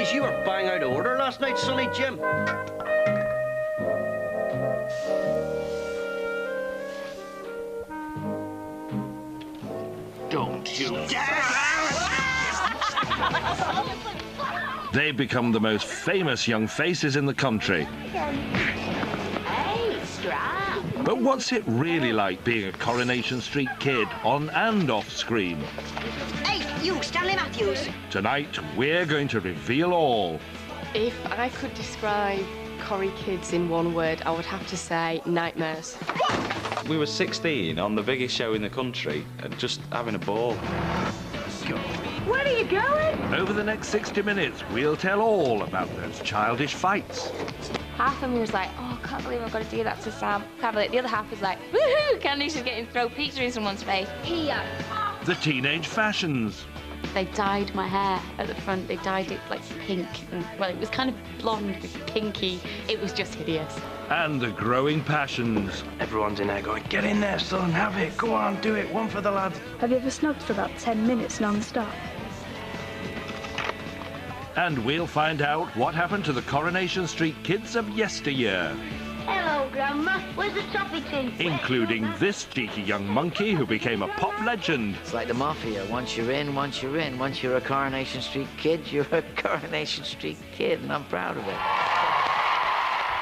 Jeez, you were bang out of order last night, Sonny Jim. Don't you They become the most famous young faces in the country. Hey, strap. But what's it really like being a Coronation Street kid on and off screen? Hey, you, Stanley Matthews. Tonight, we're going to reveal all. If I could describe Corrie kids in one word, I would have to say nightmares. We were 16 on the biggest show in the country and just having a ball. Where are you going? Over the next 60 minutes, we'll tell all about those childish fights. Half of me was like, oh, I can't believe I've got to do that to Sam. Can't believe it. The other half was like, woohoo, Candy, she's getting to throw pizza in someone's face. Here. The teenage fashions. They dyed my hair at the front. They dyed it like pink. And, well, it was kind of blonde with pinky. It was just hideous. And the growing passions. Everyone's in there going, get in there, son, have it. Go on, do it. One for the lads. Have you ever snugged for about 10 minutes non-stop? And we'll find out what happened to the Coronation Street kids of yesteryear. Hello, Grandma. Where's the toffee tin? Including this cheeky young monkey who became a pop legend. It's like the mafia. Once you're in, once you're in. Once you're a Coronation Street kid, you're a Coronation Street kid, and I'm proud of it.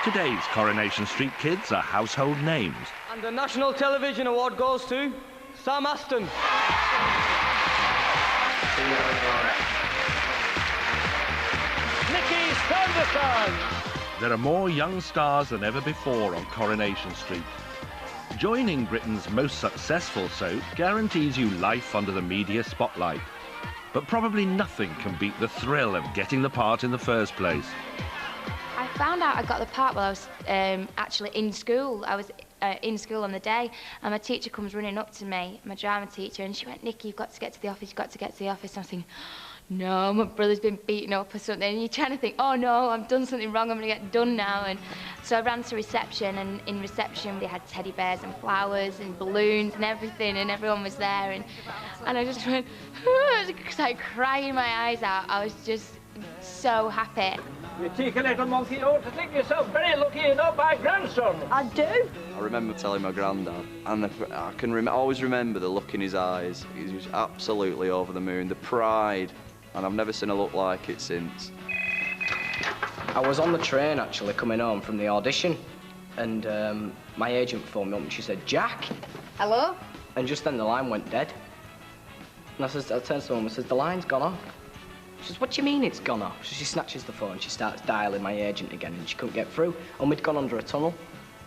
Today's Coronation Street kids are household names. And the National Television Award goes to Sam Aston. Nicky Sanderson. There are more young stars than ever before on Coronation Street. Joining Britain's most successful soap guarantees you life under the media spotlight. But probably nothing can beat the thrill of getting the part in the first place. I found out I got the part while I was actually in school. I was in school on the day, and my teacher comes running up to me, my drama teacher, and she went, Nikki, you've got to get to the office, you've got to get to the office. And I'm thinking, no, my brother's been beaten up or something. And you're trying to think, oh no, I've done something wrong, I'm going to get done now. And so I ran to reception, and in reception they had teddy bears and flowers and balloons and everything, and everyone was there. And I just went, like crying my eyes out. I was just so happy. You cheeky little monkey, you ought to think yourself very lucky you're not my grandson. I do. I remember telling my granddad, and I can always remember the look in his eyes. He was absolutely over the moon, the pride, and I've never seen a look like it since. I was on the train, actually, coming home from the audition, and my agent phoned me up and she said, Jack. Hello? And just then the line went dead. And I turned to her and says, the line's gone off. She says, what do you mean it's gone off? So she snatches the phone, she starts dialing my agent again, and she couldn't get through. And we'd gone under a tunnel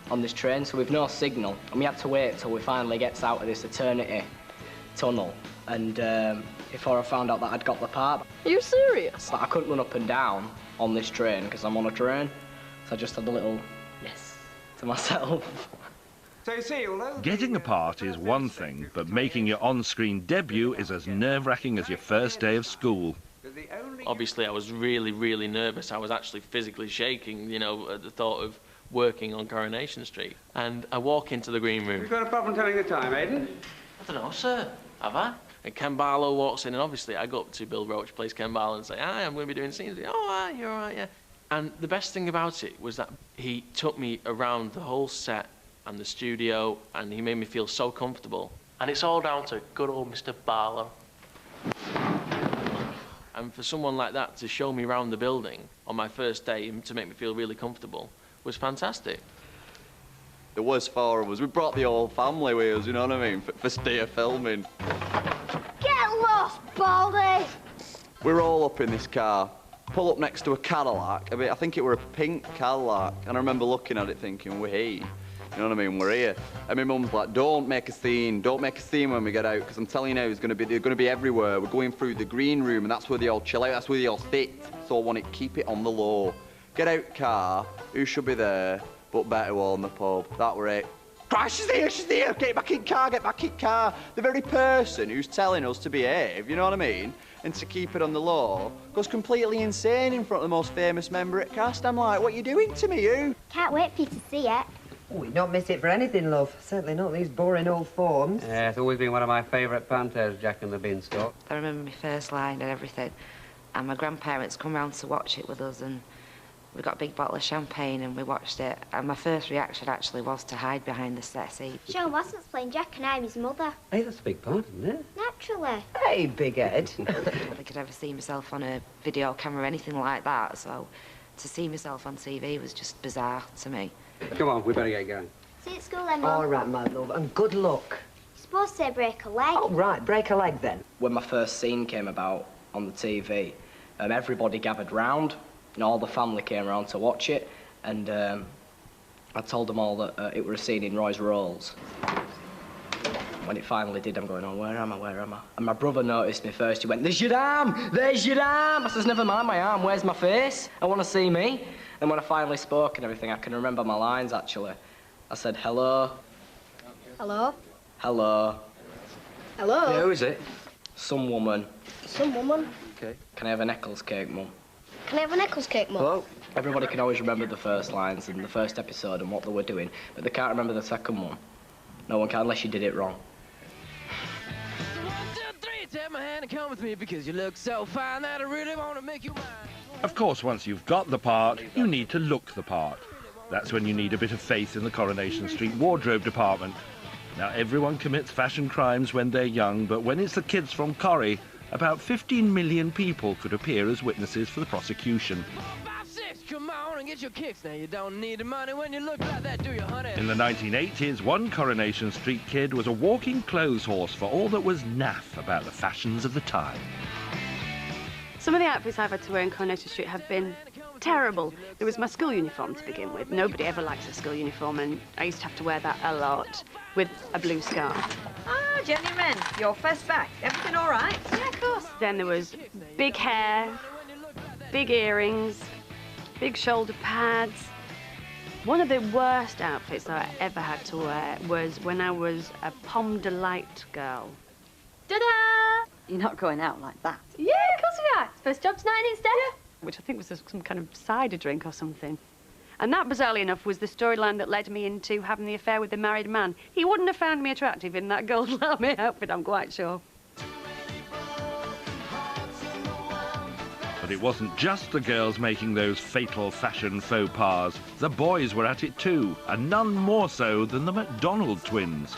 on this train, so we've no signal. And we had to wait till we finally gets out of this eternity tunnel. And before I found out that I'd got the part. Are you serious? But I couldn't run up and down on this train because I'm on a train. So I just had a little yes to myself. So you see, although Getting a part is one thing, but making your on-screen debut is as nerve-wracking as your first day of school. Obviously, I was really, really nervous. I was actually physically shaking, you know, at the thought of working on Coronation Street. And I walk into the green room. You've got a problem telling the time, Aidan? I don't know, sir. Have I? And Ken Barlow walks in, and obviously I go up to Bill Roach, plays Ken Barlow, and say, hi, I'm going to be doing scenes. Oh, hi, you're all right, yeah. And the best thing about it was that he took me around the whole set and the studio, and he made me feel so comfortable. And it's all down to good old Mr. Barlow. And for someone like that to show me around the building on my first day to make me feel really comfortable was fantastic. There was four of us. We brought the whole family with us, you know what I mean, for steer filming. Get lost, Baldy. We're all up in this car, pull up next to a Cadillac. I think it were a pink Cadillac, and I remember looking at it thinking, we're here. You know what I mean? We're here. And my mum's like, don't make a scene. Don't make a scene when we get out, because I'm telling you now, they're going to be everywhere. We're going through the green room, and that's where they all chill out. That's where they all sit. So I want to keep it on the low. Get out car. Who should be there but Betty Wall in the pub? That were it. Christ, she's here, she's here. Get back in car, get back in car. The very person who's telling us to behave, you know what I mean, and to keep it on the low, goes completely insane in front of the most famous member at cast. I'm like, what are you doing to me, you? Can't wait for you to see it. Oh, you'd not miss it for anything, love. Certainly not these boring old forms. Yeah, it's always been one of my favourite pantos, Jack and the Beanstalk. I remember my first line and everything. and my grandparents come round to watch it with us, and we got a big bottle of champagne and we watched it, and my first reaction actually was to hide behind the set seat. Sean Watson's playing Jack and I'm his mother. Hey, that's a big part, isn't it? Naturally. Hey, Big Ed. I don't think I'd ever see myself on a video camera or anything like that, so to see myself on TV was just bizarre to me. Come on, we better get going. See you at school then, Mum. All right, my love, and good luck. You're supposed to say break a leg. Oh, right, break a leg then. When my first scene came about on the TV, everybody gathered round, and all the family came around to watch it, and I told them all that it was a scene in Roy's Rolls. When it finally did, I'm going, oh, where am I, where am I? And my brother noticed me first. He went, there's your arm, there's your arm. I says, never mind my arm, where's my face? I want to see me. And when I finally spoke and everything, I can remember my lines, actually. I said, hello. Hello? Hello. Hello? Yeah, who is it? Some woman. Some woman. Okay. Can I have an Eccles cake, Mum? Can I have an Eccles cake, Mum? Hello? Everybody can always remember the first lines and the first episode and what they were doing, but they can't remember the second one. No one can unless you did it wrong. Take my hand and come with me because you look so fine that I really want to make you mine. Of course, once you've got the part, you need to look the part. That's when you need a bit of faith in the Coronation Street wardrobe department. Now, everyone commits fashion crimes when they're young, but when it's the kids from Corrie, about 15 million people could appear as witnesses for the prosecution. 5, 6, come on and get your kicks. Now you don't need the money when you look like that, do you, honey? In the 1980s, one Coronation Street kid was a walking clothes horse for all that was naff about the fashions of the time. Some of the outfits I've had to wear in Coronation Street have been terrible. There was my school uniform to begin with. Nobody ever likes a school uniform, and I used to have to wear that a lot with a blue scarf. Ah, Jenny Wren, you're first back. Everything all right? Yeah, of course. Then there was big hair, big earrings, big shoulder pads. One of the worst outfits that I ever had to wear was when I was a Pomme de Light girl. Ta-da! You're not going out like that. Yeah, of course we are. First job tonight instead. Yeah. Which I think was some kind of cider drink or something. And that, bizarrely enough, was the storyline that led me into having the affair with the married man. He wouldn't have found me attractive in that gold army outfit, I'm quite sure. But it wasn't just the girls making those fatal fashion faux pas. The boys were at it too, and none more so than the McDonald twins.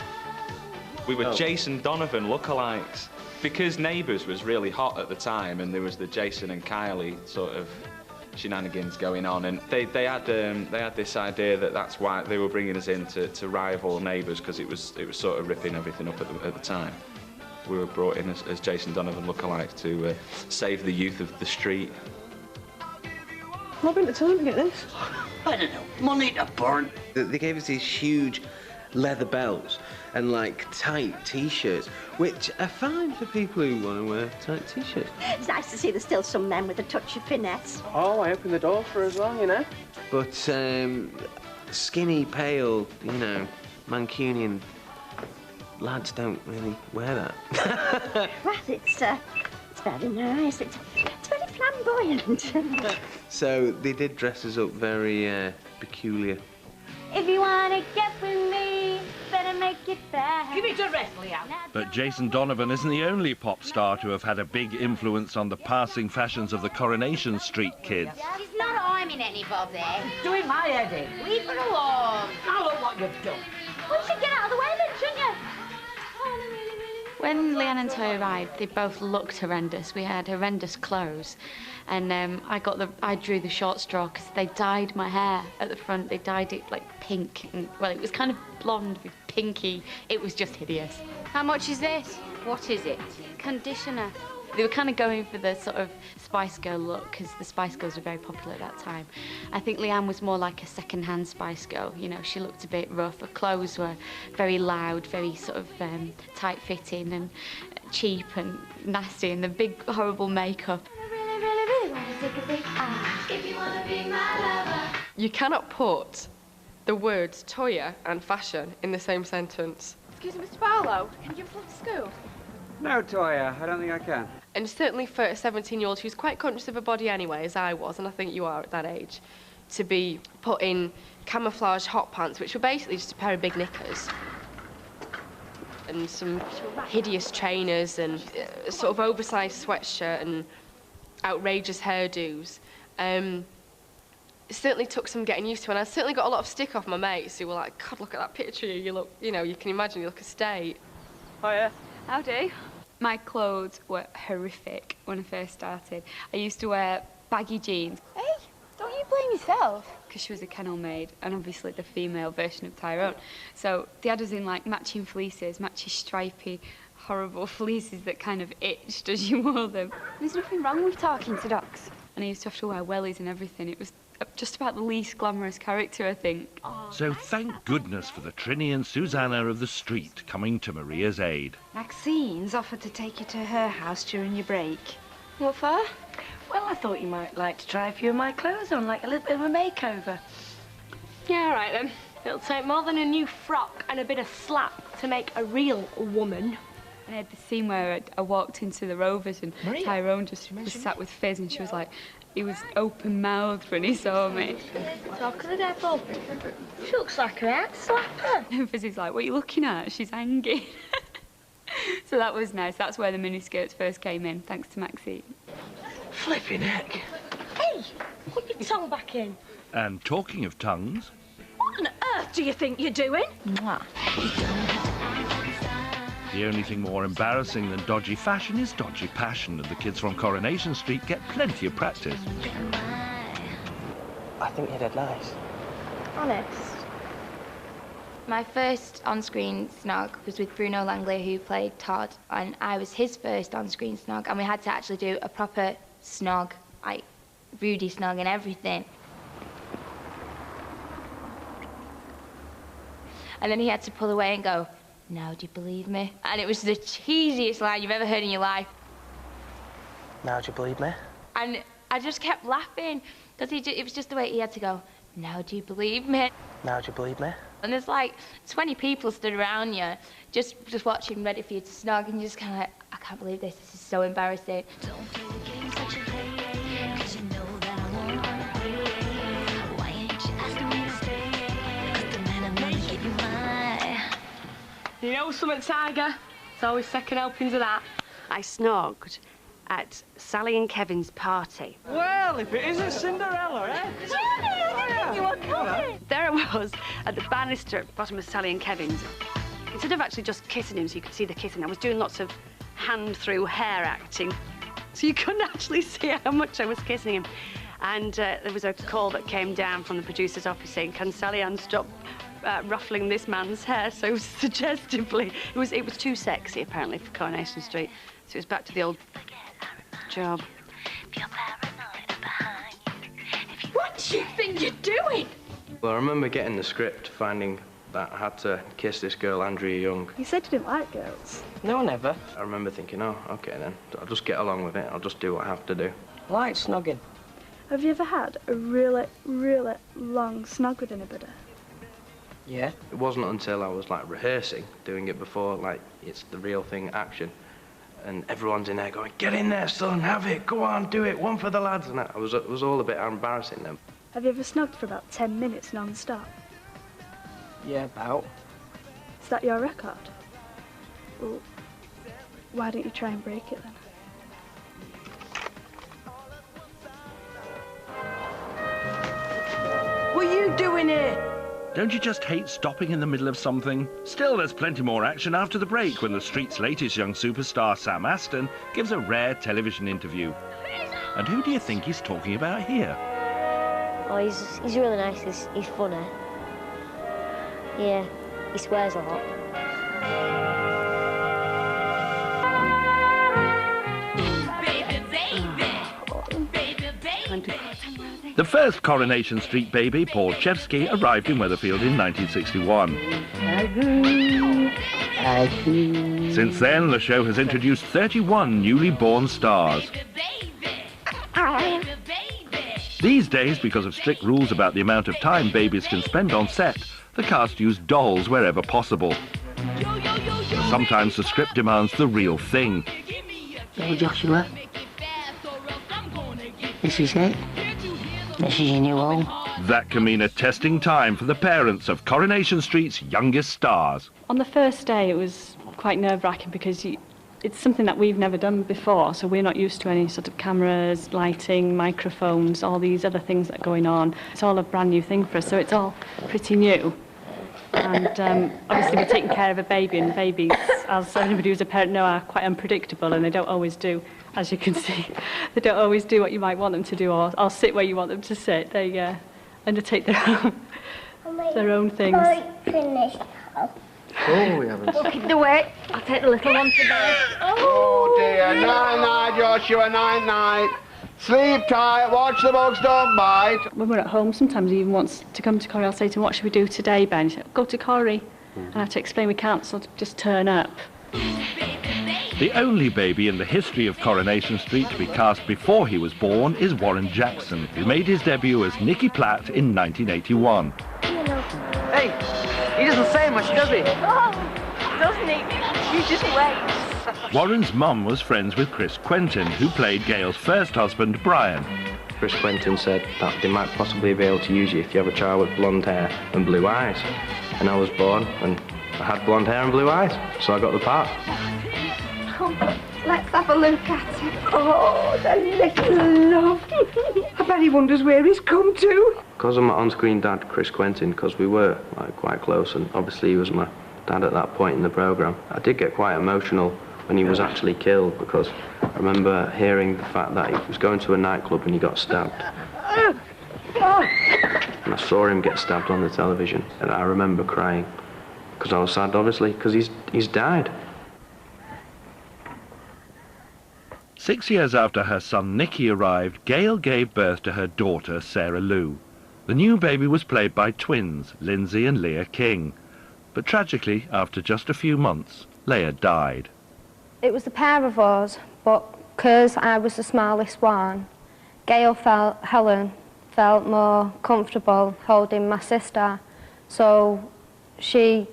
We were Jason Donovan lookalikes. Because Neighbours was really hot at the time, and there was the Jason and Kylie sort of shenanigans going on, and they had this idea that that's why they were bringing us in to rival Neighbours, because it was sort of ripping everything up at the time. We were brought in as Jason Donovan lookalikes to save the youth of the street. I've been to time to get this. I don't know. Money to burn. They gave us these huge leather belts and like tight t-shirts, which are fine for people who want to wear tight t-shirts. It's nice to see there's still some men with a touch of finesse. Oh, I opened the door for us as well, you know. But skinny, pale, you know, Mancunian lads don't really wear that. Well, it's very nice. It's very flamboyant. So they did dress us up very peculiar. If you want to get with me, better make it fast. Give it a rest, Leah. But Jason Donovan isn't the only pop star to have had a big influence on the passing fashions of the Coronation Street kids. She's not harming anybody. Doing my head in. Leave her alone. I look what you've done. Well, you should get out of the way then, shouldn't you? When Leanne and Toya arrived, they both looked horrendous. We had horrendous clothes. And I drew the short straw because they dyed my hair at the front. They dyed it like pink. And, well, it was kind of blonde with pinky. It was just hideous. How much is this? What is it? Conditioner. They were kind of going for the sort of Spice Girl look because the Spice Girls were very popular at that time. I think Leanne was more like a second-hand Spice Girl. You know, she looked a bit rough. Her clothes were very loud, very sort of tight-fitting and cheap and nasty, and the big, horrible makeup. If you want to be my lover. You cannot put the words Toya and fashion in the same sentence. Excuse me, Mr. Barlow, can you report to school? No, Toya, I don't think I can. And certainly for a 17-year-old who's quite conscious of her body anyway, as I was, and I think you are at that age, to be put in camouflage hot pants, which were basically just a pair of big knickers, and some hideous trainers, and sort of oversized sweatshirt, and outrageous hairdos. It certainly took some getting used to, and I certainly got a lot of stick off my mates who were like, God, look at that picture, you look, you know, you can imagine you look a state. Hiya. Howdy. My clothes were horrific when I first started. I used to wear baggy jeans. Hey, don't you blame yourself? Because she was a kennel maid, and obviously the female version of Tyrone. So they had us in like matching fleeces, matching stripy, horrible fleeces that kind of itched as you wore them. There's nothing wrong with talking to dogs. And I used to have to wear wellies and everything. It was just about the least glamorous character, I think. So thank goodness for the Trinny and Susanna of the street coming to Maria's aid. Maxine's offered to take you to her house during your break. What for? Well, I thought you might like to try a few of my clothes on, like a little bit of a makeover. Yeah, all right then. It'll take more than a new frock and a bit of slap to make a real woman. I had the scene where I walked into the Rovers and Maria, Tyrone just was sat with Fizz, and she was like, he was open-mouthed when he saw me. Talk of the devil. She looks like her head. Slap her. And Fizz is like, what are you looking at? She's hanging. So that was nice. That's where the miniskirts first came in, thanks to Maxine. Flipping heck. Hey, put your tongue back in. And talking of tongues... What on earth do you think you're doing? Mwah. The only thing more embarrassing than dodgy fashion is dodgy passion, and the kids from Coronation Street get plenty of practice. I think you're dead nice. Honest. My first on-screen snog was with Bruno Langley, who played Todd, and I was his first on-screen snog, and we had to actually do a proper snog, like Rudy snog and everything. And then he had to pull away and go, "Now do you believe me?" And it was the cheesiest line you've ever heard in your life. Now do you believe me? And I just kept laughing, because it was just the way he had to go, "Now do you believe me?" Now do you believe me? And there's like 20 people stood around you, just watching, ready for you to snog, and you're just kind of like, I can't believe this is so embarrassing. Don't play the games that you play, 'cause you know that I won't. Why ain't you asking me to stay? 'Cause the man I'm gonna give you my... You know something, Tiger? It's always second helpings of that. I snogged at Sally and Kevin's party. Well, if it isn't Cinderella, eh? You were coming. There I was at the banister at the bottom of Sally and Kevin's. Instead of actually just kissing him so you could see the kissing, I was doing lots of hand-through hair acting. So you couldn't actually see how much I was kissing him. And there was a call that came down from the producer's office saying, can Sally Ann stop ruffling this man's hair so suggestively? It was too sexy, apparently, for Coronation Street. So it was back to the old job. What do you think you're doing? Well, I remember getting the script, finding that I had to kiss this girl, Andrea Young. You said you didn't like girls. No, never. I remember thinking, oh, OK then. I'll just get along with it. I'll just do what I have to do. Like snogging. Have you ever had a really, really long snog with anybody? Yeah. It wasn't until I was, like, rehearsing, doing it before, like, it's the real thing, action, and everyone's in there going, get in there, son, have it, go on, do it, one for the lads, and it was all a bit embarrassing then. Have you ever snogged for about 10 minutes non-stop? Yeah, about. Is that your record? Well, why don't you try and break it then? What are you doing here? Don't you just hate stopping in the middle of something? Still, there's plenty more action after the break when the street's latest young superstar, Sam Aston, gives a rare television interview. And who do you think he's talking about here? Oh, he's really nice. He's funny. Yeah, he swears a lot. The first Coronation Street baby, Paul Chevsky, arrived in Weatherfield in 1961. Since then, the show has introduced 31 newly born stars. These days, because of strict rules about the amount of time babies can spend on set, the cast use dolls wherever possible. Sometimes the script demands the real thing. Hey, Joshua. This is it. This is your new home. That can mean a testing time for the parents of Coronation Street's youngest stars. On the first day, it was quite nerve-wracking because It's something that we've never done before, so we're not used to any sort of cameras, lighting, microphones, all these other things that are going on. It's all a brand new thing for us, so it's all pretty new. And obviously we're taking care of a baby, and babies, as anybody who's a parent know, are quite unpredictable, and they don't always do, as you can see, they don't always do what you might want them to do, or sit where you want them to sit. They undertake their own things. Finished. Oh, we haven't. Look at the way. I'll take the little one to bed. Oh dear, night-night, Joshua, night-night. Sleep tight, watch the bugs, don't bite. When we're at home, sometimes he even wants to come to Corrie. I'll say to him, what should we do today, Ben? He said, go to Corrie. And I have to explain we can't sort of just turn up. The only baby in the history of Coronation Street to be cast before he was born is Warren Jackson, who made his debut as Nicky Platt in 1981. Hey, he doesn't say much, does he? Oh, doesn't he? You just wait. Warren's mum was friends with Chris Quentin, who played Gail's first husband, Brian. Chris Quentin said that they might possibly be able to use you if you have a child with blonde hair and blue eyes. And I was born and I had blonde hair and blue eyes, so I got the part. Let's have a look at him. Oh, the little love. I bet he wonders where he's come to. Because of my on-screen dad, Chris Quentin, because we were quite close, and obviously he was my dad at that point in the programme, I did get quite emotional when he was actually killed, because I remember hearing the fact that he was going to a nightclub and he got stabbed. And I saw him get stabbed on the television, and I remember crying, because I was sad, obviously, because he's died. 6 years after her son Nicky arrived, Gail gave birth to her daughter, Sarah Lou. The new baby was played by twins, Lindsay and Leah King. But tragically, after just a few months, Leah died. It was the pair of us, but because I was the smallest one, Helen felt more comfortable holding my sister. So she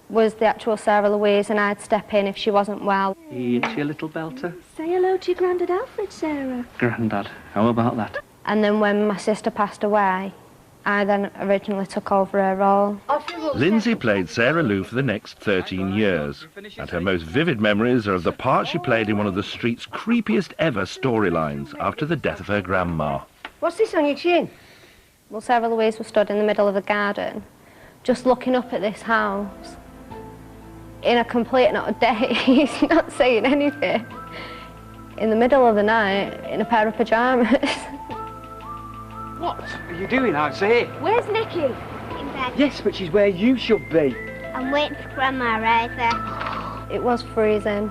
was the actual Sarah Louise, and I'd step in if she wasn't well. Ain't you a little belter? Say hello to your Grandad Alfred, Sarah. Grandad, how about that? And then when my sister passed away, I then originally took over her role. Lindsay played Sarah Lou for the next 13 years, and her most vivid memories are of the part she played in one of the street's creepiest ever storylines after the death of her grandma. What's this on your chin? Well, Sarah Louise was stood in the middle of the garden, just looking up at this house, in a complete not a daze, not saying anything, in the middle of the night, in a pair of pyjamas. What are you doing out here? Where's Nicky? In bed. Yes, but she's where you should be. I'm waiting for Grandma Ivy. It was freezing.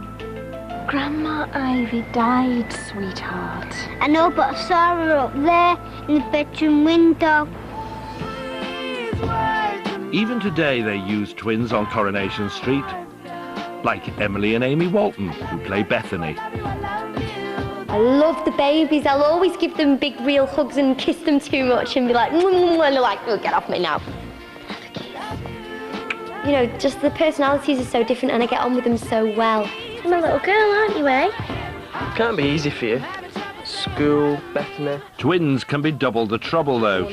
Grandma Ivy died, sweetheart. I know, but I saw her up there in the bedroom window. Even today they use twins on Coronation Street, like Emily and Amy Walton, who play Bethany. I love the babies. I'll always give them big real hugs and kiss them too much and be like, and they're like, oh, get off me now. You know, just the personalities are so different and I get on with them so well. I'm a little girl, aren't you, eh? Can't be easy for you. School, Bethany. Twins can be double the trouble, though.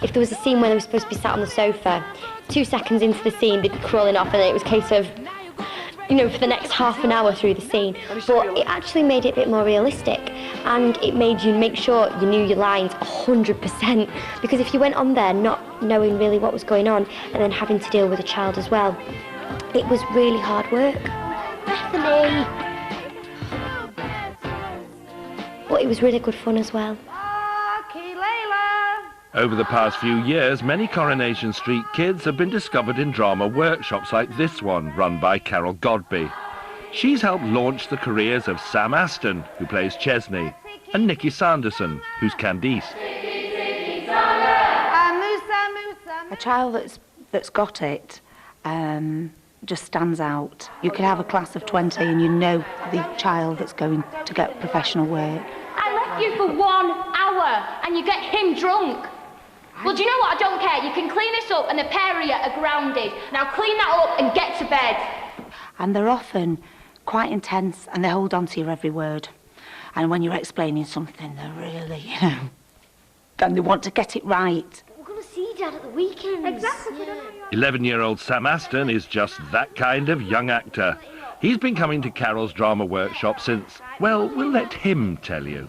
If there was a scene where they were supposed to be sat on the sofa, 2 seconds into the scene, they'd be crawling off, and it was a case of, you know, for the next half an hour through the scene. But it actually made it a bit more realistic, and it made you make sure you knew your lines 100%, because if you went on there not knowing really what was going on, and then having to deal with a child as well, it was really hard work. Bethany! But it was really good fun as well. Over the past few years, many Coronation Street kids have been discovered in drama workshops like this one, run by Carol Godby. She's helped launch the careers of Sam Aston, who plays Chesney, and Nikki Sanderson, who's Candice. A child that's got it just stands out. You could have a class of 20 and you know the child that's going to get professional work. I left you for 1 hour and you get him drunk. Well, do you know what? I don't care. You can clean this up and the pair of you are grounded. Now clean that up and get to bed. And they're often quite intense and they hold on to your every word. And when you're explaining something, they're really, you know, and they want to get it right. We're going to see Dad at the weekend. Exactly. 11-year-old Sam Aston is just that kind of young actor. He's been coming to Carol's drama workshop since, well, we'll let him tell you.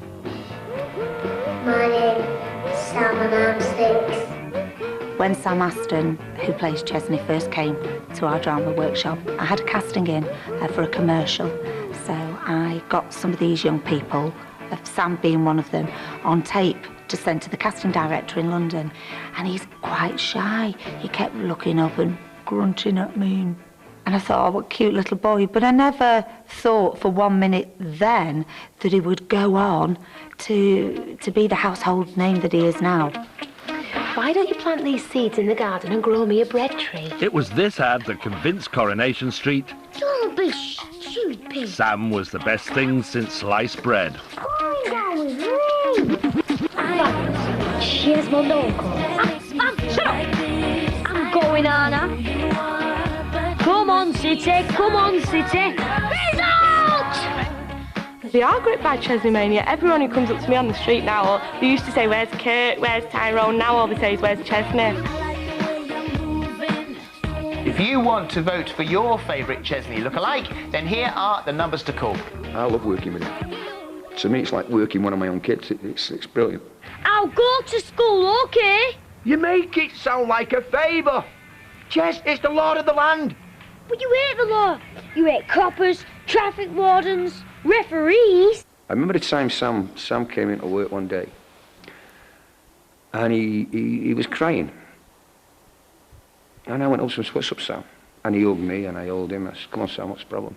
My name's Sam and I'm 6. When Sam Aston, who plays Chesney, first came to our drama workshop, I had a casting in for a commercial. So I got some of these young people, Sam being one of them, on tape to send to the casting director in London. And he's quite shy. He kept looking up and grunting at me. And I thought, oh, what a cute little boy. But I never thought for 1 minute then that he would go on to be the household name that he is now. Why don't you plant these seeds in the garden and grow me a bread tree? It was this ad that convinced Coronation Street Don't be stupid. Sam was the best thing since sliced bread. Here's my local. Shut up! I'm going, Anna. Come on, City. Come on, City. Result! They are gripped by Chesney Mania. Everyone who comes up to me on the street now, they used to say, where's Kurt, where's Tyrone? Now all they say is, where's Chesney? If you want to vote for your favourite Chesney lookalike, then here are the numbers to call. I love working with him. To me, it's like working one of my own kids. It's brilliant. I'll go to school, OK? You make it sound like a favour. Ches, it's the Lord of the land. But you hate the law. You hate coppers, traffic wardens, referees. I remember the time Sam came into work one day, and he was crying. And I went up to him, what's up, Sam? And he hugged me, and I hugged him. I said, come on, Sam, what's the problem?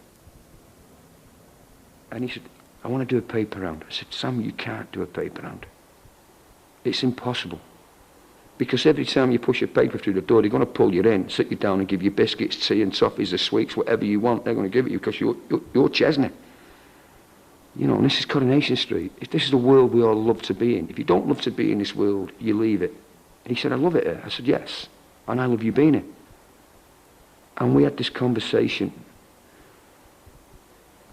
And he said, I want to do a paper round. I said, Sam, you can't do a paper round. It's impossible. Because every time you push a paper through the door, they're going to pull you in, sit you down and give you biscuits, tea and toffees or sweets, whatever you want, they're going to give it you because you're Chesney. You know, and this is Coronation Street. This is the world we all love to be in. If you don't love to be in this world, you leave it. And he said, I love it here. I said, yes. And I love you being here. And we had this conversation.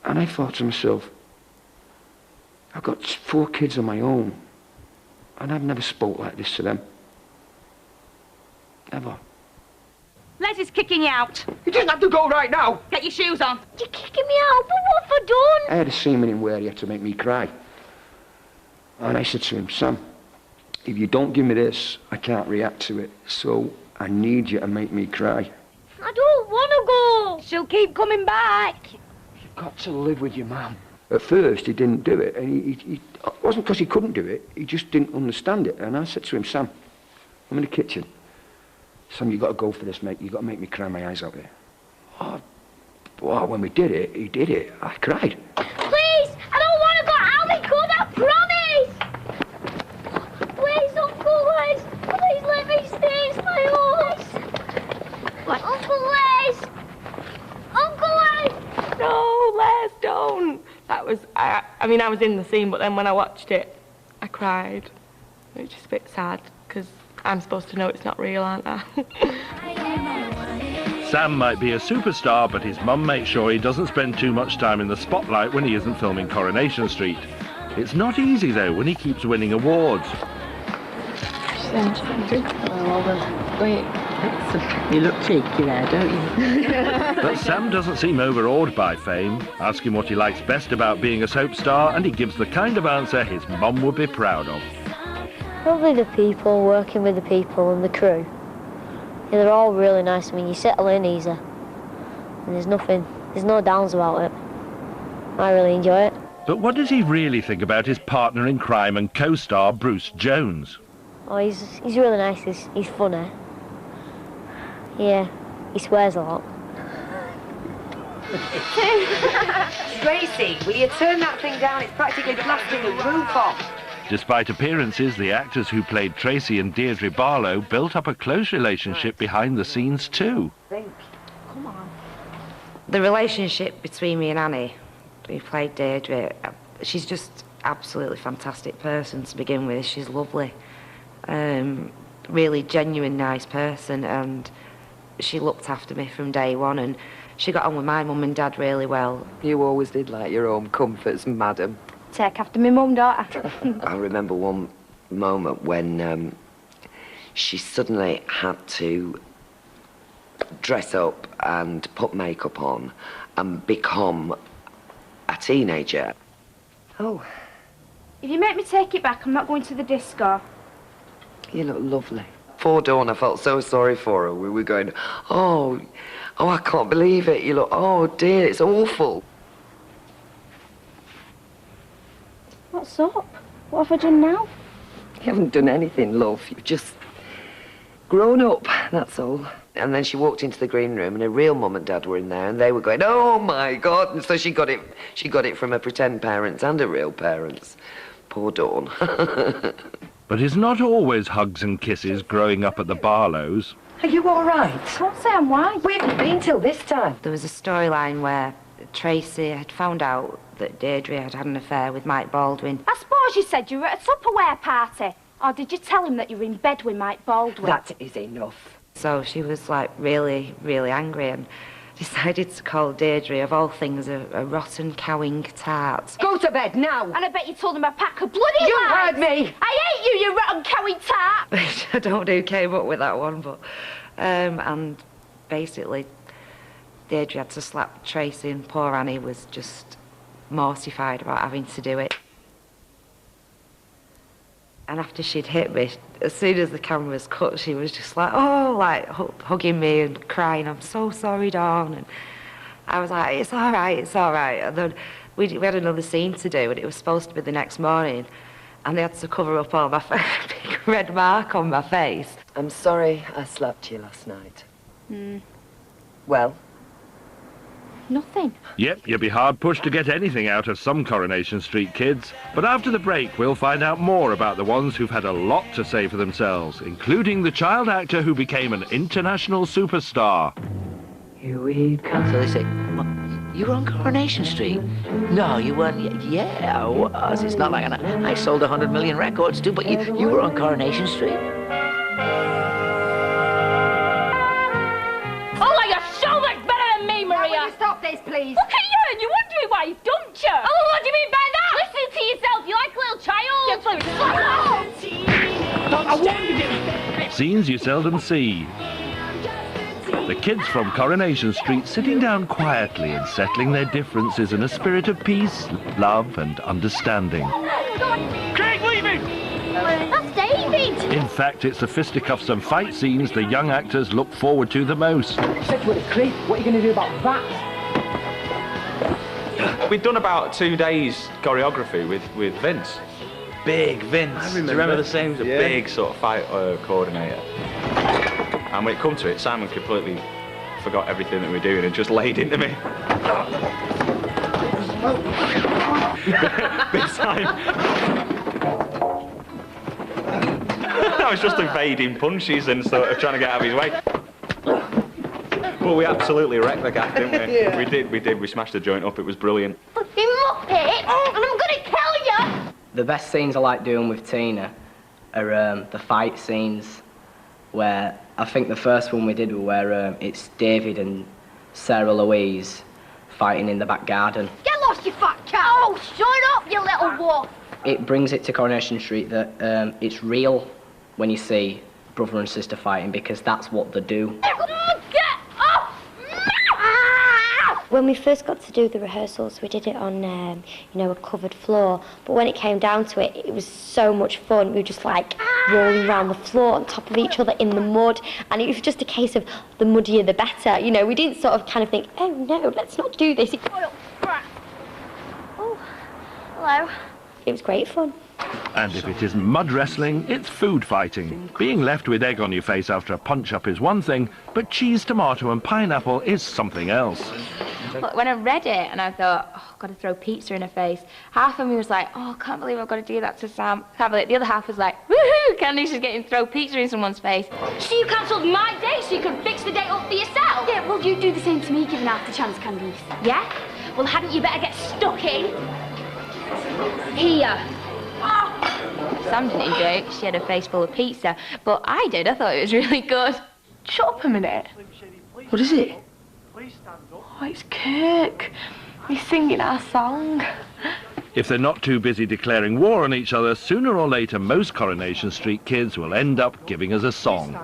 And I thought to myself, I've got 4 kids of my own. And I've never spoke like this to them. Never. Les is kicking you out. He doesn't have to go right now. Get your shoes on. You're kicking me out, but what have I done? I had a scene with him where he had to make me cry. And I said to him, Sam, if you don't give me this, I can't react to it. So I need you to make me cry. I don't want to go. She'll keep coming back. You've got to live with your mum. At first, he didn't do it. And it wasn't because he couldn't do it. He just didn't understand it. And I said to him, Sam, I'm in the kitchen. Sam, you've got to go for this, mate. You've got to make me cry my eyes out here. Oh, well, when we did it, he did it. I cried. Please, I don't want to go. I'll be good, I promise. Please, Uncle Les. Please let me stay. It's my horse. What? Uncle Les. Uncle Les. No, Les, don't. That was, I mean, I was in the scene, but then when I watched it, I cried. It was just a bit sad, because I'm supposed to know it's not real, aren't I? Sam might be a superstar, but his mum makes sure he doesn't spend too much time in the spotlight when he isn't filming Coronation Street. It's not easy, though, when he keeps winning awards. You look cheeky there, don't you? But Sam doesn't seem overawed by fame. Ask him what he likes best about being a soap star, and he gives the kind of answer his mum would be proud of. Probably the people, working with the people and the crew. Yeah, they're all really nice. I mean, you settle in easy. And there's no downs about it. I really enjoy it. But what does he really think about his partner in crime and co-star Bruce Jones? Oh, he's really nice. He's funny. Yeah, he swears a lot. Tracy, will you turn that thing down? It's practically blasting the roof off. Despite appearances, the actors who played Tracy and Deirdre Barlow built up a close relationship behind the scenes too. Come on. The relationship between me and Annie, who played Deirdre, she's just absolutely fantastic person to begin with. She's lovely. Really genuine, nice person, and she looked after me from day one, and she got on with my mum and dad really well. You always did like your own comforts, madam. Take after me mum, daughter. I remember one moment when she suddenly had to dress up and put makeup on and become a teenager. Oh. If you make me take it back, I'm not going to the disco. You look lovely. Poor Dawn, I felt so sorry for her. We were going, oh, I can't believe it. You look, oh dear, it's awful. What's up? What have I done now? You haven't done anything, love. You've just grown up, that's all. And then she walked into the green room and her real mum and dad were in there and they were going, oh my God. And so she got it from her pretend parents and her real parents. Poor Dawn. But it's not always hugs and kisses growing up at the Barlows. Are you all right? I can't say I'm why. We haven't been till this time. There was a storyline where Tracy had found out that Deirdre had had an affair with Mike Baldwin. I suppose you said you were at a Tupperware party. Or did you tell him that you were in bed with Mike Baldwin? That is enough. So she was like really, really angry and decided to call Deirdre, of all things, a rotten cowing tart. Go to bed now! And I bet you told him a pack of bloody You lies! heard me! I hate you, you rotten cowing tart! I don't know who came up with that one, but... and basically, Deirdre had to slap Tracy and poor Annie was just mortified about having to do it. And after she'd hit me, as soon as the camera was cut, she was just like, oh, like hugging me and crying, I'm so sorry, Dawn. And I was like, it's all right, it's all right. And then we had another scene to do, and it was supposed to be the next morning, and they had to cover up all my big red mark on my face. I'm sorry I slapped you last night. Well? Nothing. Yep, you'd be hard-pushed to get anything out of some Coronation Street kids. But after the break, we'll find out more about the ones who've had a lot to say for themselves, including the child actor who became an international superstar. Here we come. So they say, you were on Coronation Street? No, you weren't. Yeah, I was. It's not like I sold 100 million records too, but you were on Coronation Street. Oh, you're so much better than me, Maria. Will you stop this, please? Look at you, and you're wondering why you've dumped you. Oh, what do you mean by that? Listen to yourself. You're like a little child. Scenes you seldom see. The kids from Coronation Street sitting down quietly and settling their differences in a spirit of peace, love and understanding. Craig, leaving! That's David! In fact, it's the fisticuffs and fight scenes the young actors look forward to the most. Said you were Chris, what are you going to do about that? We'd done about 2 days choreography with Vince. Big Vince. I Do you remember the same? He was a big sort of fight coordinator. And when it come to it, Simon completely forgot everything that we were doing and just laid into me. Big time. I was just evading punches and sort of trying to get out of his way. But we absolutely wrecked the gaff, didn't we? Yeah. We did. We smashed the joint up. It was brilliant. Fucking muppet! And I'm gonna kill you! The best scenes I like doing with Tina are the fight scenes, where I think the first one we did was where it's David and Sarah Louise fighting in the back garden. Get lost, you fat cow! Oh, shut up, you little wolf! It brings it to Coronation Street that it's real when you see brother and sister fighting, because that's what they do. Get off! When we first got to do the rehearsals, we did it on, you know, a covered floor. But when it came down to it, it was so much fun. We were just like rolling around the floor on top of each other in the mud. And it was just a case of the muddier the better. You know, we didn't sort of kind of think, oh no, let's not do this. Oh, hello. It was great fun. And if it isn't mud wrestling, it's food fighting. Being left with egg on your face after a punch-up is one thing, but cheese, tomato and pineapple is something else. But when I read it and I thought, oh, I've got to throw pizza in her face, half of me was like, oh, I can't believe I've got to do that to Sam. Can't believe it. The other half was like, woohoo, Candice's getting to throw pizza in someone's face. So you cancelled my date so you could fix the date up for yourself? Yeah, well, you do the same to me, giving half the chance, Candice. Yeah? Well, hadn't you better get stuck in? Here. Sam didn't enjoy it. She had a face full of pizza, but I did. I thought it was really good. Shut up a minute. What is it? Oh, it's Kirk. He's singing our song. If they're not too busy declaring war on each other, sooner or later most Coronation Street kids will end up giving us a song.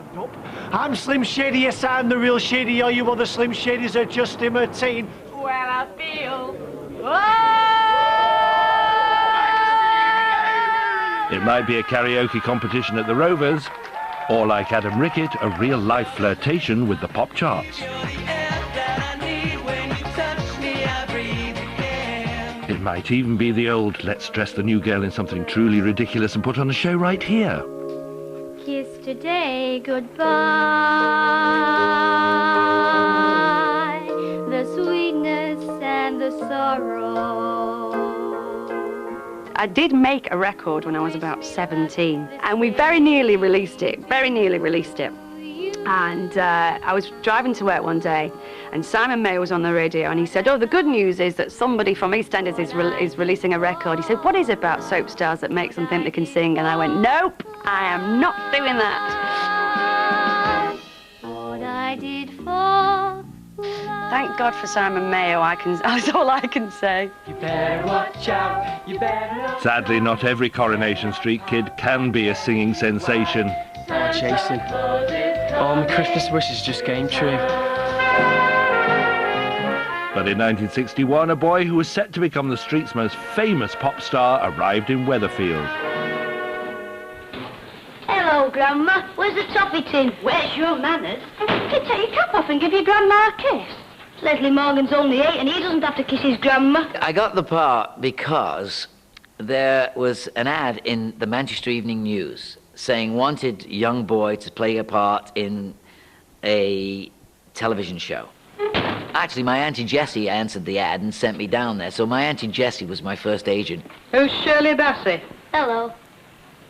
I'm Slim Shady, yes, I'm the real Shady. All you other Slim Shadys are just imitating. Well, I feel... It might be a karaoke competition at the Rovers, or like Adam Rickett, a real-life flirtation with the pop charts. It might even be the old, let's dress the new girl in something truly ridiculous and put on a show right here. Kiss today goodbye, the sweetness and the sorrow. I did make a record when I was about 17, and we very nearly released it, And I was driving to work one day, and Simon Mayo was on the radio, and he said, oh, the good news is that somebody from EastEnders is releasing a record. He said, what is it about soap stars that makes them think they can sing? And I went, nope, I am not doing that. What I did for Thank God for Simon Mayo, that's all I can say. You better watch out, you better... Sadly, not every Coronation Street kid can be a singing sensation. Oh, Jason. Oh, my Christmas wishes just came true. But in 1961, a boy who was set to become the street's most famous pop star arrived in Weatherfield. Hello, Grandma. Where's the toffee tin? Where's your manners? You take your cap off and give your grandma a kiss. Leslie Morgan's only 8 and he doesn't have to kiss his grandma. I got the part because there was an ad in the Manchester Evening News saying wanted young boy to play a part in a television show. Actually, my Auntie Jessie answered the ad and sent me down there, so my Auntie Jessie was my first agent. Who's Shirley Bassey? Hello.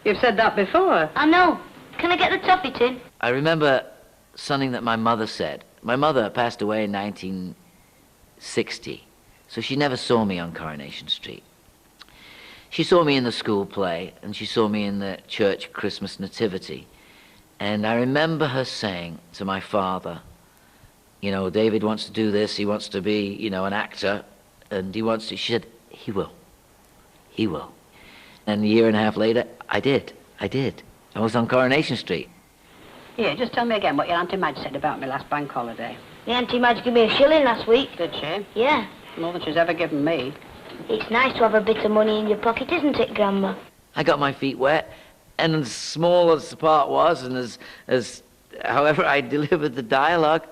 You've said that before. I know. Can I get the toffee tin? I remember something that my mother said. My mother passed away in 1960, so she never saw me on Coronation Street. She saw me in the school play, and she saw me in the church Christmas Nativity. And I remember her saying to my father, you know, David wants to do this, he wants to be, you know, an actor, and he wants to, she said, he will. He will. And a year and a half later, I did. I was on Coronation Street. Here, just tell me again what your Auntie Madge said about me last bank holiday. The Auntie Madge gave me a shilling last week. Did she? Yeah. More than she's ever given me. It's nice to have a bit of money in your pocket, isn't it, Grandma? I got my feet wet, and as small as the part was, and as however I delivered the dialogue,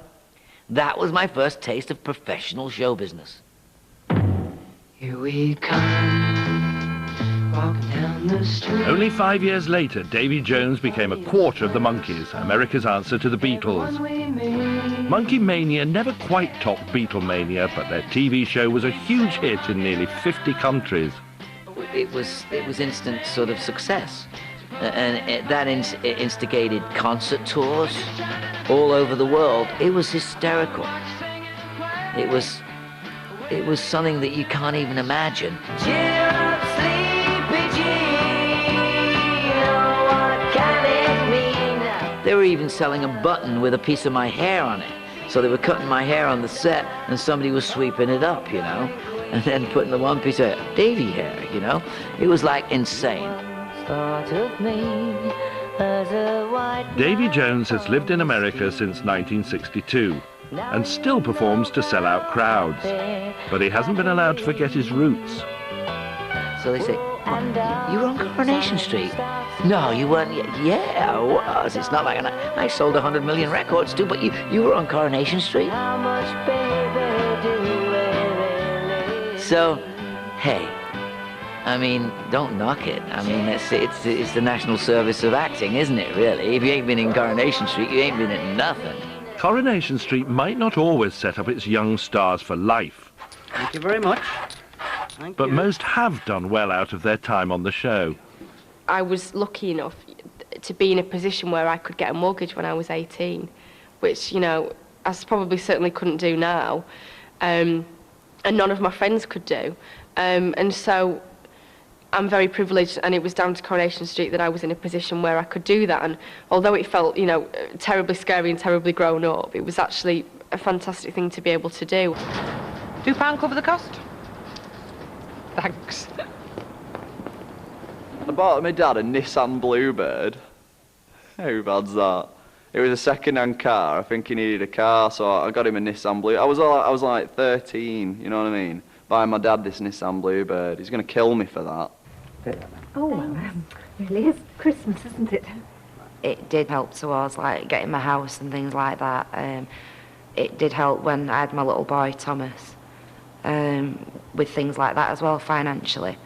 that was my first taste of professional show business. Here we come, walking down the street. Only 5 years later, Davy Jones became a quarter of the Monkees, America's answer to the Beatles. Monkey Mania never quite topped Beatlemania, but their TV show was a huge hit in nearly 50 countries. It was instant sort of success, and that instigated concert tours all over the world. It was hysterical. It was something that you can't even imagine. Cheer up, sleepy Gino, what can it mean? They were even selling a button with a piece of my hair on it. So they were cutting my hair on the set, and somebody was sweeping it up, you know, and then putting the one piece of Davy hair, you know. It was like insane. Davy Jones has lived in America since 1962 and still performs to sell out crowds, but he hasn't been allowed to forget his roots. So they say, you were on Coronation Street? No, you weren't. Yeah, I was. It's not like I sold 100 million records too, but you were on Coronation Street? So, hey, I mean, don't knock it. I mean, it's the national service of acting, isn't it, really? If you ain't been in Coronation Street, you ain't been in nothing. Coronation Street might not always set up its young stars for life. Thank you very much. But most have done well out of their time on the show. I was lucky enough to be in a position where I could get a mortgage when I was 18, which, you know, I probably certainly couldn't do now, and none of my friends could do. And so I'm very privileged, and it was down to Coronation Street that I was in a position where I could do that. And although it felt, you know, terribly scary and terribly grown up, it was actually a fantastic thing to be able to do. £2 cover the cost? Thanks. bought my dad a Nissan Bluebird. How bad's that? It was a second-hand car. I think he needed a car, so I got him a Nissan Blue. I was like 13, you know what I mean? Buying my dad this Nissan Bluebird. He's going to kill me for that. Oh, well, really is Christmas, isn't it? It did help towards like getting my house and things like that. It did help when I had my little boy Thomas, with things like that as well financially,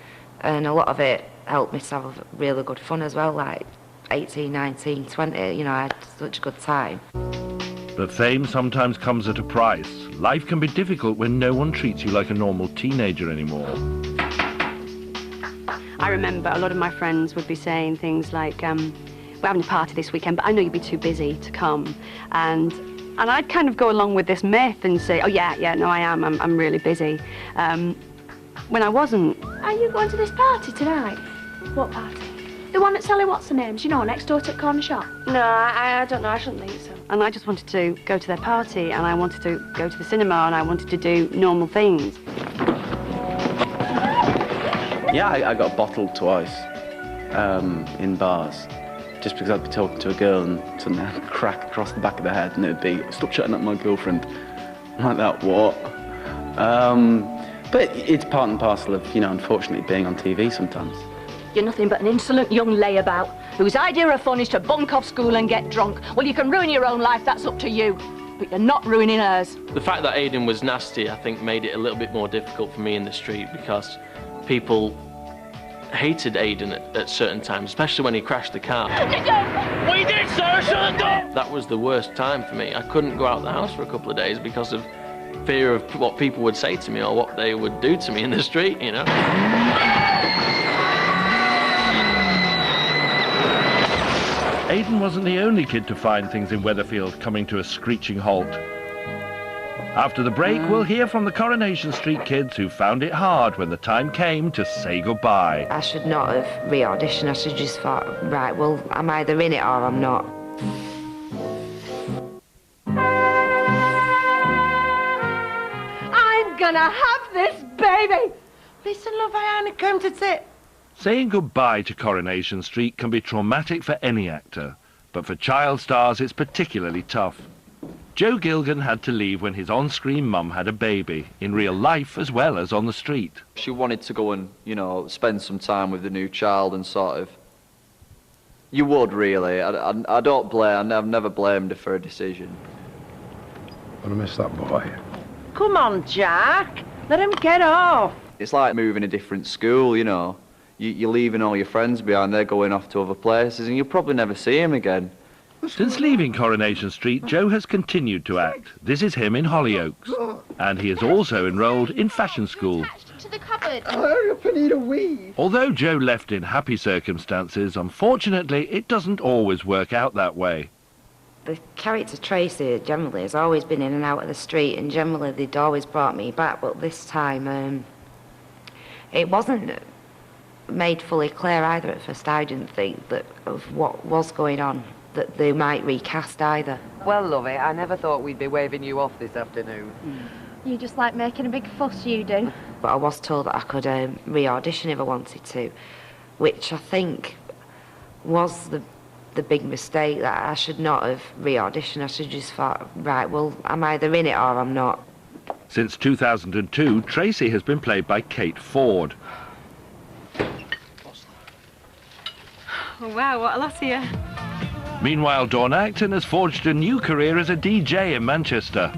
and a lot of it helped me to have really good fun as well, like 18, 19, 20, you know, I had such a good time. But fame sometimes comes at a price. Life can be difficult when no one treats you like a normal teenager anymore. I remember a lot of my friends would be saying things like, we're having a party this weekend, but I know you'd be too busy to come. And I'd kind of go along with this myth and say, oh yeah, no, I am, I'm really busy. When I wasn't. Are you going to this party tonight? What party? The one at Sally What's-her-name's, you know, next door to the corner shop? No, I don't know, I shouldn't think so. And I just wanted to go to their party, and I wanted to go to the cinema, and I wanted to do normal things. Yeah, I got bottled twice in bars, just because I'd be talking to a girl and suddenly I'd crack across the back of the head and it'd be, stop chatting at my girlfriend. I'm like that, what? But it's part and parcel of, you know, unfortunately being on TV sometimes. You're nothing but an insolent young layabout whose idea of fun is to bunk off school and get drunk. Well, you can ruin your own life, that's up to you. But you're not ruining hers. The fact that Aidan was nasty, I think, made it a little bit more difficult for me in the street because people hated Aidan at certain times, especially when he crashed the car. We did, sir, shut the door! That was the worst time for me. I couldn't go out of the house for a couple of days because of fear of what people would say to me or what they would do to me in the street, you know? Aidan wasn't the only kid to find things in Weatherfield coming to a screeching halt. After the break, we'll hear from the Coronation Street kids who found it hard when the time came to say goodbye. I should not have re-auditioned. I should just thought, right, well, I'm either in it or I'm not. I'm gonna have this baby! Listen, love, I only come to sit. Saying goodbye to Coronation Street can be traumatic for any actor, but for child stars it's particularly tough. Joe Gilgan had to leave when his on-screen mum had a baby, in real life as well as on the street. She wanted to go and, you know, spend some time with the new child and sort of... You would, really. I don't blame... I've never blamed her for a decision. I'm gonna miss that boy. Come on, Jack. Let him get off. It's like moving a different school, you know. You're leaving all your friends behind, they're going off to other places, and you'll probably never see him again. Since leaving Coronation Street, Joe has continued to act. This is him in Hollyoaks. And he is also enrolled in fashion school. To the cupboard. Hurry up and eat a wee. Although Joe left in happy circumstances, unfortunately, it doesn't always work out that way. The character Tracy generally has always been in and out of the street, and generally they'd always brought me back, but this time it wasn't made fully clear either at first. I didn't think that of what was going on, that they might recast either. Well, lovey, I never thought we'd be waving you off this afternoon. You just like making a big fuss, you do. But I was told that I could re-audition if I wanted to, which I think was the big mistake, that I should not have re-auditioned. I should just thought, right, well, I'm either in it or I'm not. Since 2002, Tracy has been played by Kate Ford. Oh, wow, what a lot here. Meanwhile, Dawn Acton has forged a new career as a DJ in Manchester.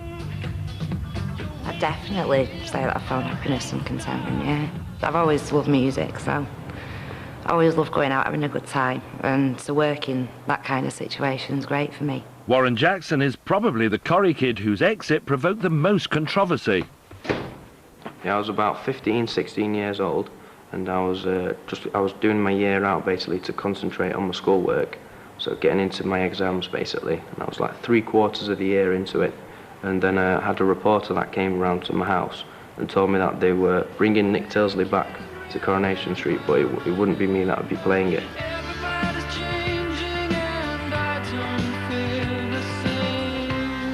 I definitely say that I found happiness and contentment, yeah. I've always loved music, so I always love going out having a good time, and to work in that kind of situation is great for me. Warren Jackson is probably the Corrie kid whose exit provoked the most controversy. Yeah, I was about 15, 16 years old, and I was doing my year out basically to concentrate on my schoolwork, so getting into my exams basically, and I was like 3/4 of the year into it, and then I had a reporter that came around to my house and told me that they were bringing Nick Tilsley back to Coronation Street, but it wouldn't be me that would be playing it.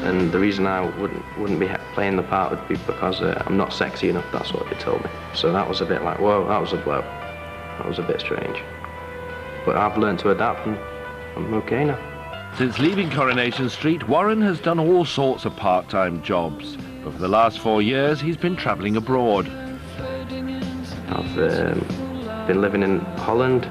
And the reason I wouldn't be playing the part would be because I'm not sexy enough, that's what they told me. So that was a bit like, whoa, that was a blow. That was a bit strange. but I've learned to adapt and I'm okay now. Since leaving Coronation Street, Warren has done all sorts of part-time jobs. But for the last 4 years, he's been travelling abroad. I've been living in Holland,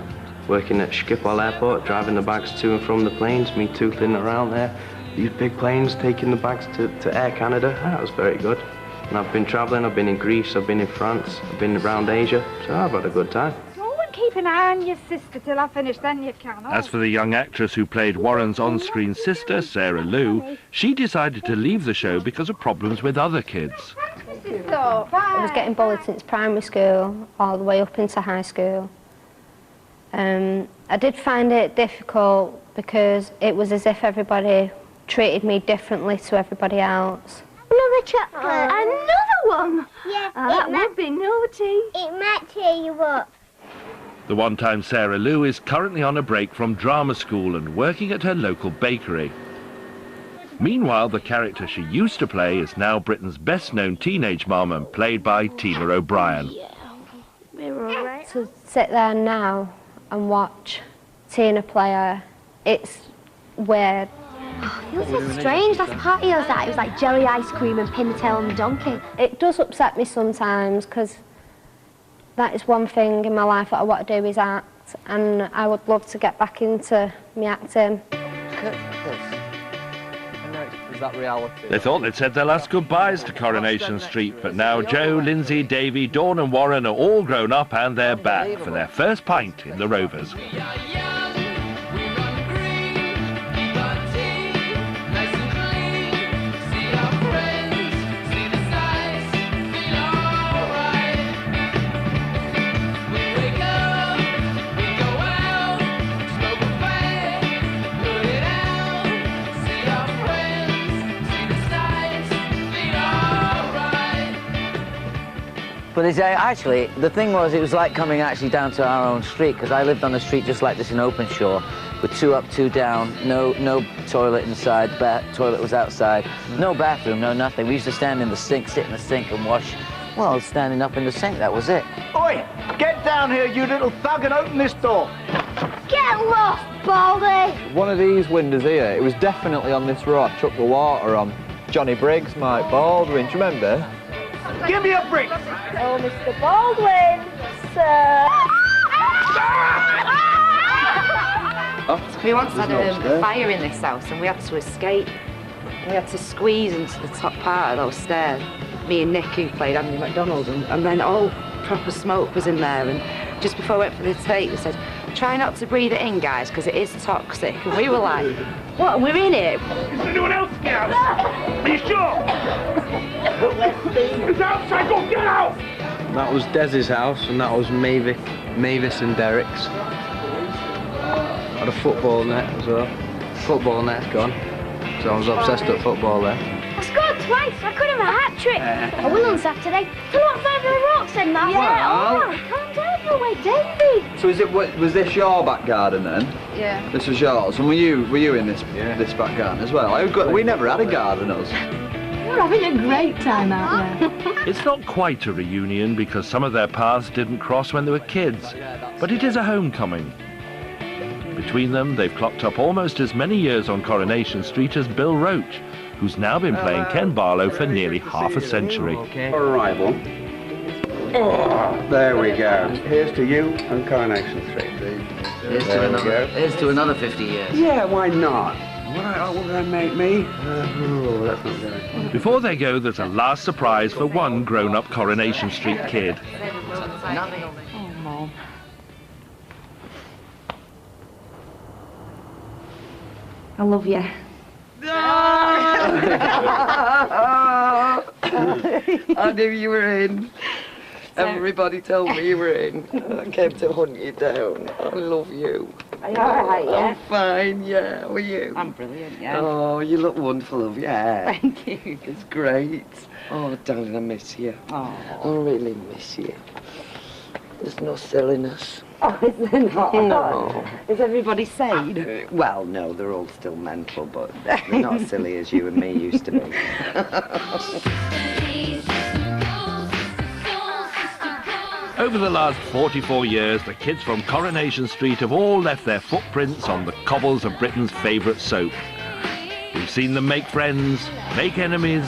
working at Schiphol Airport, driving the bags to and from the planes, me tootling around there. These big planes, taking the bags to Air Canada. That was very good. And I've been travelling, I've been in Greece, I've been in France, I've been around Asia, so I've had a good time. Keep an eye on your sister till I finish, then you can. As for the young actress who played Warren's on-screen sister, Sarah Lou, she decided to leave the show because of problems with other kids. I was getting bullied since primary school, all the way up into high school. I did find it difficult because it was as if everybody treated me differently to everybody else. Another chocolate. Another one? Yeah. That would be naughty. It might cheer you up. The one-time Sarah Lou is currently on a break from drama school and working at her local bakery. Meanwhile, the character she used to play is now Britain's best-known teenage mum and played by Tina O'Brien. To sit there now and watch Tina play her, it's weird. It was so strange. Last party I was at, it was like jelly ice cream and pin the tail on the donkey. It does upset me sometimes because that is one thing in my life that I want to do is act, and I would love to get back into me acting. Is that reality? They thought they'd said their last goodbyes to Coronation Street, but now Joe, Lindsay, Davy, Dawn and Warren are all grown up and they're back for their first pint in the Rovers. But it's, actually, the thing was, it was like coming actually down to our own street, because I lived on a street just like this in Openshaw, with 2 up, 2 down, no toilet inside, toilet was outside, no bathroom, no nothing. We used to stand in the sink, sit in the sink and wash, well, standing up in the sink, that was it. Oi, get down here, you little thug, and open this door. Get lost, Baldy! One of these windows here, it was definitely on this row I chucked the water on. Johnny Briggs, Mike Baldwin, do you remember? Give me a brick! Oh, Mr. Baldwin, sir. We once had a fire in this house and we had to escape. We had to squeeze into the top part of those stairs. Me and Nick, who played Andy MacDonald, and then all proper smoke was in there. And just before I went for the take, they said, try not to breathe it in, guys, because it is toxic. And we were like, what, we're in it? Is anyone else out? Are you sure? It's outside, go get out! That was Dez's house and that was Mavis and Derek's. Had a football net as well. Football net's gone. So I was obsessed with football there. I scored twice. I could have a hat-trick. I will on Saturday. Fill up 5 of the rocks then, Matt. Yeah, all right. Calm down, no way, David. So was this your back garden then? Yeah. This was yours, and were you in this back garden as well? We never had a garden, us. We're having a great time out there. It's not quite a reunion because some of their paths didn't cross when they were kids, but it is a homecoming. Between them, they've clocked up almost as many years on Coronation Street as Bill Roach, who's now been playing Ken Barlow for nearly half a century. Arrival. Oh, there we go. Here's to you and Coronation Street. Here's to another 50 years. Yeah, why not? What will that make me? That's not good. Before they go, there's a last surprise for one grown-up Coronation Street kid. Oh, Mom. I love you. I knew you were in. Everybody told me you were in. I came to hunt you down. I love you. Are you alright, yeah? I'm fine, yeah. How are you? I'm brilliant, yeah. Oh, you look wonderful, love. Yeah. Thank you. It's great. Oh, darling, I miss you. Oh. I really miss you. There's no silliness. Oh, is there not? No. Is everybody sane? Well, no, they're all still mental, but they're not silly as you and me used to be. Over the last 44 years, the kids from Coronation Street have all left their footprints on the cobbles of Britain's favourite soap. We've seen them make friends, make enemies,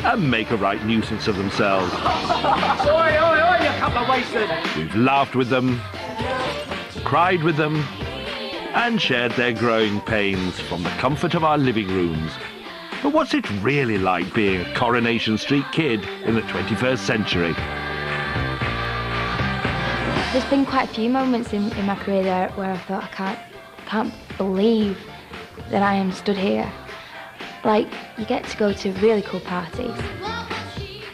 and make a right nuisance of themselves. Oi, oi, oi, you couple of wasters! We've laughed with them, cried with them, and shared their growing pains from the comfort of our living rooms. But what's it really like being a Coronation Street kid in the 21st century? There's been quite a few moments in my career there where I thought, I can't believe that I am stood here. Like, you get to go to really cool parties.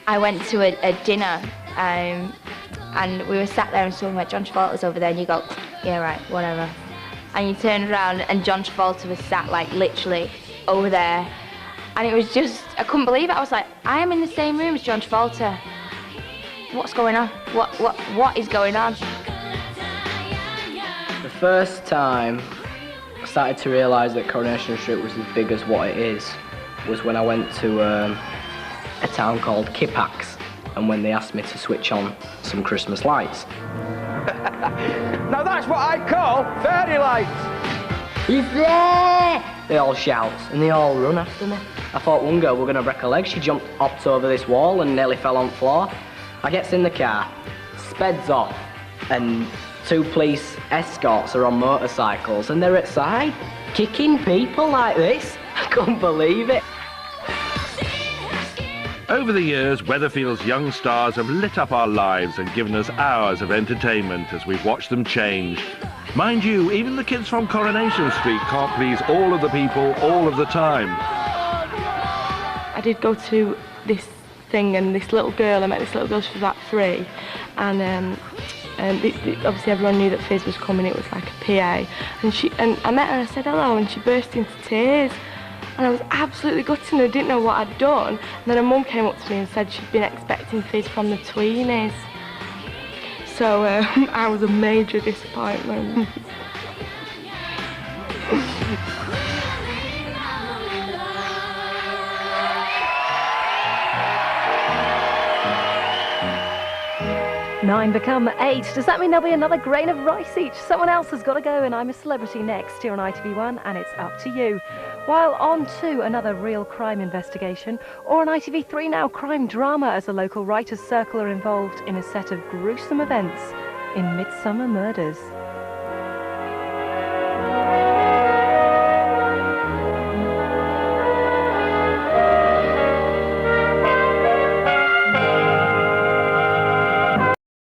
I went to a dinner and we were sat there and someone went, John Travolta's over there, and you go, yeah, right, whatever. And you turn around and John Travolta was sat like literally over there. And it was just, I couldn't believe it. I was like, I am in the same room as John Travolta. What's going on? What is going on? The first time I started to realise that Coronation Street was as big as what it is was when I went to a town called Kippax, and when they asked me to switch on some Christmas lights. Now that's what I call fairy lights! He's there! They all shout and they all run after me. I thought one girl were going to break her leg. She hopped over this wall and nearly fell on the floor. I gets in the car, speds off, and 2 police escorts are on motorcycles and they're outside kicking people like this. I couldn't believe it. Over the years, Weatherfield's young stars have lit up our lives and given us hours of entertainment as we've watched them change. Mind you, even the kids from Coronation Street can't please all of the people all of the time. I did go to this thing, and this little girl, I met this little girl, she was about 3, and obviously everyone knew that Fizz was coming, it was like a PA, and I met her and I said hello, and she burst into tears. And I was absolutely gutted and I didn't know what I'd done. And then her mum came up to me and said she'd been expecting Fizz from the tweenies. So I was a major disappointment. Nine become 8. Does that mean there'll be another grain of rice each? Someone else has got to go, and I'm a celebrity next here on ITV1, and it's up to you. While on to another real crime investigation, or on ITV3 now, crime drama as a local writers' circle are involved in a set of gruesome events in Midsummer Murders.